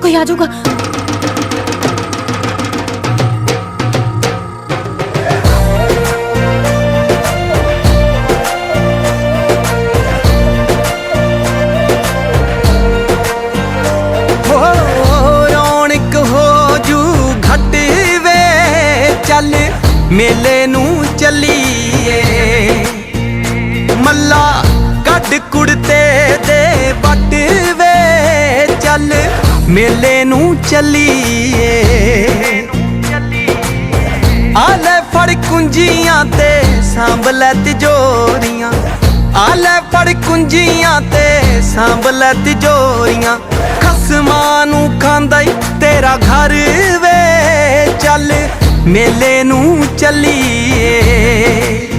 कोई आ जाऊगा। रौनक हो जू घट वे चल मेले नू चलीए मल्ला कड कुड़ते दे बट वे चल मेले नू चलीए आले फड़ कुंजियां ते सांभ लै तिजोरियां आले फड़ कुंजियां ते सांभ लै तिजोरियां खसमां नू खांदा ई तेरा घर वे चल मेले नू चलीए।